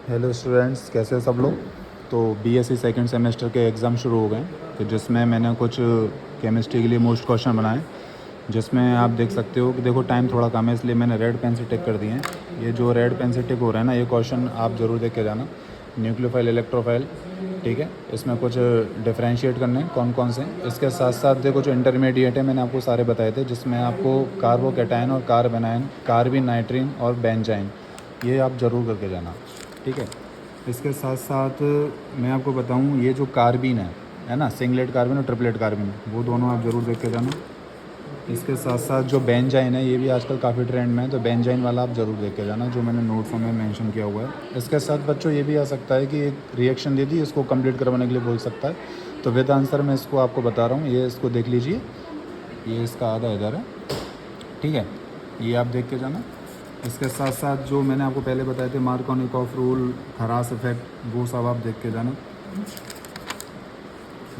Hello students, कैसे हो सब लोग। तो बीएससी सेकंड सेमेस्टर के एग्ज़ाम शुरू हो गए हैं, तो जिसमें मैंने कुछ केमिस्ट्री के लिए मोस्ट क्वेश्चन बनाए, जिसमें आप देख सकते हो कि देखो टाइम थोड़ा कम है, इसलिए मैंने रेड पेन से टिक कर दिए हैं। ये जो रेड पेन से टिक हो रहा है ना, ये क्वेश्चन आप ज़रूर देख के जाना। न्यूक्लियोफाइल, इलेक्ट्रोफाइल, ठीक है। इसमें कुछ डिफरेंशिएट करने हैं कौन कौन से। इसके साथ साथ देखो जो इंटरमीडिएट है मैंने आपको सारे बताए थे, जिसमें आपको कार्बोकैटायन और कार्बेनाइन, कार्बिन, नाइट्रीन और बेंजाइन, ये आप ज़रूर करके जाना, ठीक है। इसके साथ साथ मैं आपको बताऊं, ये जो कार्बिन है ना, सिंगलेट कार्बिन और ट्रिपलेट कार्बिन, वो दोनों आप ज़रूर देख के जाना। इसके साथ साथ जो बेंजाइन है, ये भी आजकल काफ़ी ट्रेंड में है, तो बेंजाइन वाला आप ज़रूर देख के जाना, जो मैंने नोट्स में मेंशन किया हुआ है। इसके साथ बच्चों ये भी आ सकता है कि एक रिएक्शन दे दी, इसको कंप्लीट करवाने के लिए बोल सकता है, तो विद आंसर मैं इसको आपको बता रहा हूँ, ये इसको देख लीजिए, ये इसका आधा इधर है, ठीक है। ये आप देख के जाना। इसके साथ साथ जो मैंने आपको पहले बताए थे, मार्कोनिकॉफ रूल, खरास इफेक्ट, वो सब आप देख के जाना।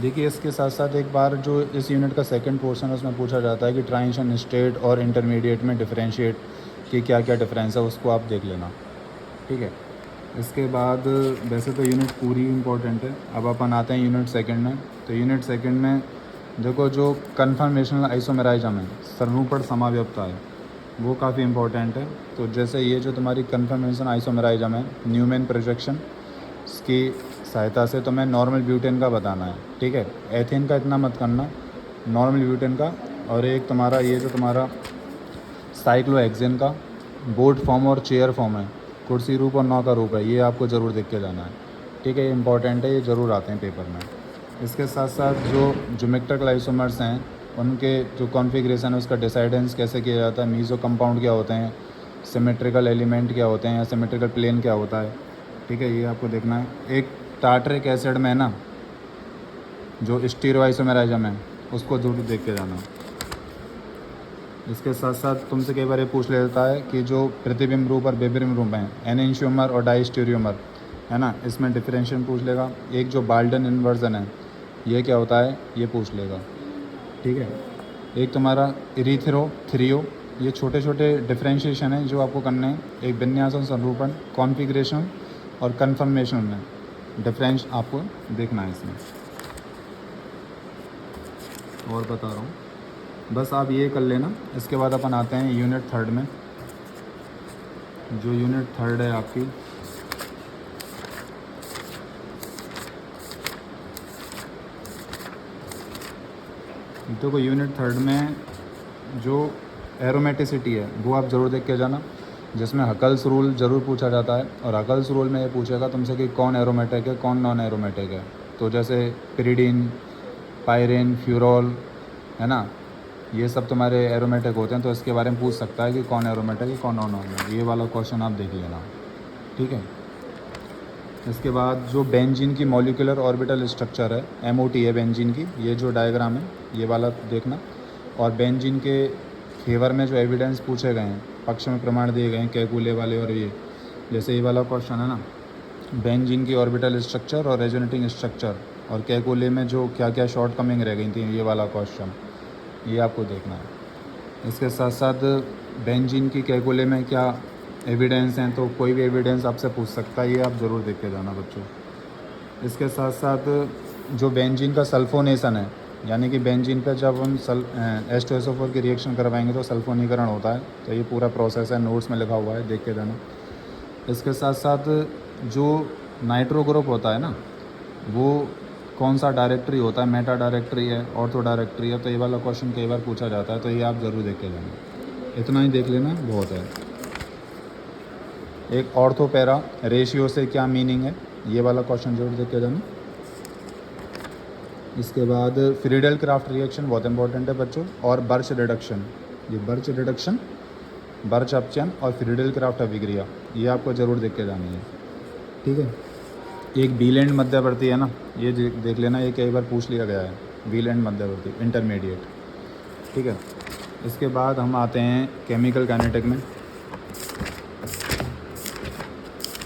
देखिए इसके साथ साथ एक बार जो इस यूनिट का सेकंड पोर्शन है, उसमें पूछा जाता है कि ट्रांजिशन स्टेट और इंटरमीडिएट में डिफरेंशिएट कि क्या क्या डिफरेंस है, उसको आप देख लेना, ठीक है। इसके बाद वैसे तो यूनिट पूरी इम्पोर्टेंट है। अब अपन आते हैं यूनिट सेकंड में। तो यूनिट सेकंड में देखो जो कन्फर्मेशनल आइसोमेराइजम है, सरूपण समाव्यवस्था है, वो काफ़ी इंपॉर्टेंट है। तो जैसे ये जो तुम्हारी कन्फर्मेशन आइसोमेराइजम है, न्यूमैन प्रोजेक्शन की सहायता से तुम्हें नॉर्मल ब्यूटेन का बताना है, ठीक है। एथेन का इतना मत करना, नॉर्मल ब्यूटेन का। और एक तुम्हारा ये जो तुम्हारा साइक्लोहेक्सेन का बोर्ड फॉर्म और चेयर फॉर्म है, कुर्सी रूप और नौ का रूप है, ये आपको ज़रूर देख के जाना है, ठीक है। ये इंपॉर्टेंट है, ये ज़रूर आते हैं पेपर में। इसके साथ साथ जो ज्योमेट्रिकल आइसोमर्स हैं, उनके जो कॉन्फ़िगरेशन है, उसका डिसाइडेंस कैसे किया जाता है, मीज़ो कंपाउंड क्या होते हैं, सिमेट्रिकल एलिमेंट क्या होते हैं या सिमेट्रिकल प्लेन क्या होता है, ठीक है, ये आपको देखना है। एक टार्टरिक एसिड में ना जो स्टीरो आइसोमेराइजम है, उसको ज़रूर देख के जाना। इसके साथ साथ तुमसे कई बार ये पूछ लेता है कि जो प्रतिबिंब रूप और बेबिंब रूप हैं, एनेंशियोमर और डाइस्टीरियोमर, है ना, इसमें डिफरेंशिएशन पूछ लेगा। एक जो बाल्डन इन्वर्जन है, ये क्या होता है, ये पूछ लेगा, ठीक है। एक तुम्हारा इरीथ्रो थ्रियो, ये छोटे छोटे डिफरेंशिएशन है जो आपको करने हैं। एक विन्यासन, संरूपण, कॉन्फ़िगरेशन और कन्फर्मेशन में डिफरेंस आपको देखना है इसमें। और बता रहा हूँ, बस आप ये कर लेना। इसके बाद अपन आते हैं यूनिट थर्ड में। जो यूनिट थर्ड है आपकी, देखो यूनिट थर्ड में जो एरोमेटिसिटी है, वो आप ज़रूर देख के जाना, जिसमें हकल्स रूल ज़रूर पूछा जाता है। और हकल्स रूल में ये पूछेगा तुमसे कि कौन एरोमेटिक है, कौन नॉन एरोमेटिक है। तो जैसे पिरिडीन, पायरेन, फ्यूरॉल, है ना, ये सब तुम्हारे एरोमेटिक होते हैं, तो इसके बारे में पूछ सकता है कि कौन एरोमेटिक है, कौन नॉन एरोमेटिक। ये वाला क्वेश्चन आप देख लेना, ठीक है। इसके बाद जो बेंजीन की मॉलिक्यूलर ऑर्बिटल स्ट्रक्चर है, एमओटी है बेंजीन की, ये जो डायग्राम है, ये वाला देखना। और बेंजीन के फेवर में जो एविडेंस पूछे गए हैं, पक्ष में प्रमाण दिए गए हैं, कैकुले वाले, और ये जैसे ये वाला क्वेश्चन है ना, बेंजीन की ऑर्बिटल स्ट्रक्चर और रेजोनेटिंग स्ट्रक्चर और कैकुले में जो क्या क्या शॉर्ट कमिंग रह गई थी, ये वाला क्वेश्चन, ये आपको देखना है। इसके साथ साथ बेंजीन की कैकुले में क्या एविडेंस हैं, तो कोई भी एविडेंस आपसे पूछ सकता है, ये आप ज़रूर देख के जाना बच्चों। इसके साथ साथ जो बेंजीन का सल्फोनेशन है, यानी कि बेंजीन पे जब हम H2SO4 की रिएक्शन करवाएंगे तो सल्फोनीकरण होता है, तो ये पूरा प्रोसेस है, नोट्स में लिखा हुआ है, देख के जाना। इसके साथ साथ जो नाइट्रो ग्रुप होता है ना, वो कौन सा डायरेक्टरी होता है, मेटा डायरेक्टरी है, ऑर्थो डायरेक्टरी है, तो ये वाला क्वेश्चन कई बार पूछा जाता है, तो ये आप ज़रूर देख के जाना। इतना ही देख लेना बहुत है। एक ऑर्थो पैरा रेशियो से क्या मीनिंग है, ये वाला क्वेश्चन जरूर देख के जाना। इसके बाद फ्रीडेल क्राफ्ट रिएक्शन बहुत इंपॉर्टेंट है बच्चों, और बर्च रिडक्शन, ये बर्च रिडक्शन, बर्च अपचयन और फ्रीडेल क्राफ्ट अभिक्रिया, ये आपको ज़रूर देख के जानी है, ठीक है। एक व्हीलैंड मध्यवर्ती है ना, ये देख लेना, ये कई बार पूछ लिया गया है, व्हीलैंड मध्यवर्ती इंटरमीडिएट, ठीक है। इसके बाद हम आते हैं केमिकल काइनेटिक में।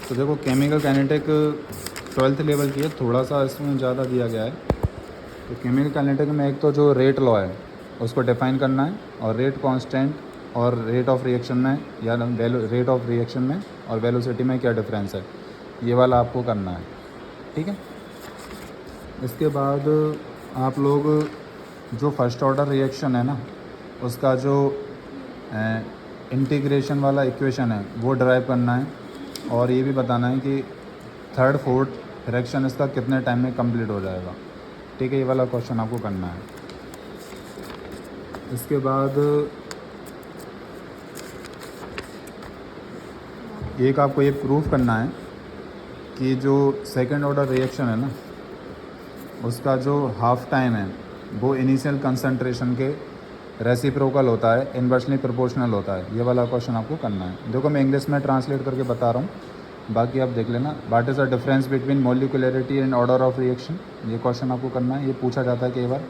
तो देखो केमिकल काइनेटिक 12th लेवल की है, थोड़ा सा इसमें ज़्यादा दिया गया है। तो केमिकल काइनेटिक में एक तो जो रेट लॉ है, उसको डिफाइन करना है, और रेट कांस्टेंट और रेट ऑफ रिएक्शन में, या रेट ऑफ रिएक्शन में और वेलोसिटी में क्या डिफरेंस है, ये वाला आपको करना है, ठीक है। इसके बाद आप लोग जो फर्स्ट ऑर्डर रिएक्शन है ना, उसका जो इंटीग्रेशन वाला इक्वेशन है वो ड्राइव करना है, और ये भी बताना है कि थर्ड फोर्थ रिएक्शन इसका कितने टाइम में कंप्लीट हो जाएगा, ठीक है। ये वाला क्वेश्चन आपको करना है। इसके बाद एक आपको ये प्रूफ करना है कि जो सेकंड ऑर्डर रिएक्शन है ना, उसका जो हाफ टाइम है वो इनिशियल कंसंट्रेशन के रेसिप्रोकल होता है, इन्वर्सली प्रोपोर्शनल होता है। ये वाला क्वेश्चन आपको करना है। देखो मैं इंग्लिश में ट्रांसलेट करके बता रहा हूँ, बाकी आप देख लेना। What is the difference between molecularity and order of reaction, ये क्वेश्चन आपको करना है। ये पूछा जाता है कई बार।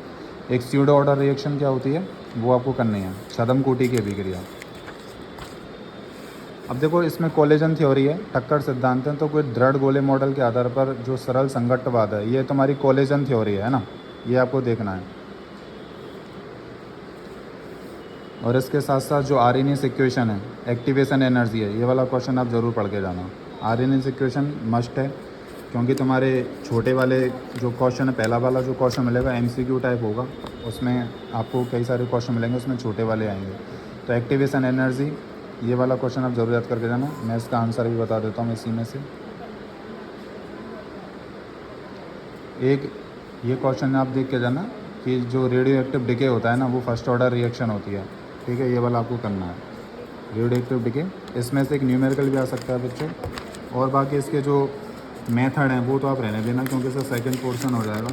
एक स्यूडो ऑर्डर रिएक्शन क्या होती है वो आपको करनी है, छद्म-कोटि की अभिक्रिया। अब देखो इसमें कोलेजन थ्योरी है, टक्कर सिद्धांत है, तो कोई दृढ़ गोले मॉडल के आधार पर जो सरल संघट्टवाद है, ये तुम्हारी कोलेजन थ्योरी है ना, ये आपको देखना है। और इसके साथ साथ जो आर्हेनियस इक्वेशन है, एक्टिवेशन एनर्जी है, ये वाला क्वेश्चन आप ज़रूर पढ़ के जाना। आर्हेनियस इक्वेशन मस्ट है, क्योंकि तुम्हारे छोटे वाले जो क्वेश्चन है, पहला वाला जो क्वेश्चन मिलेगा एमसीक्यू टाइप होगा, उसमें आपको कई सारे क्वेश्चन मिलेंगे, उसमें छोटे वाले आएंगे। तो एक्टिवेशन एनर्जी, ये वाला क्वेश्चन आप ज़रूर याद करके जाना। मैं इसका आंसर भी बता देता हूँ इसी में से। एक ये क्वेश्चन आप देख के जाना कि जो रेडियो एक्टिव डिके होता है ना, वो फर्स्ट ऑर्डर रिएक्शन होती है, ठीक है। ये वाला आपको करना है, रेडियो एक्टिव डिके। इसमें से एक न्यूमेरिकल भी आ सकता है बच्चों, और बाकी इसके जो मेथड हैं वो तो आप रहने देना, क्योंकि इसका सेकंड पोर्शन हो जाएगा।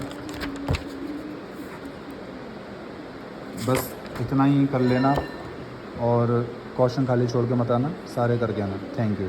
बस इतना ही कर लेना, और क्वेश्चन खाली छोड़ के मत आना, सारे करके आना। Thank you.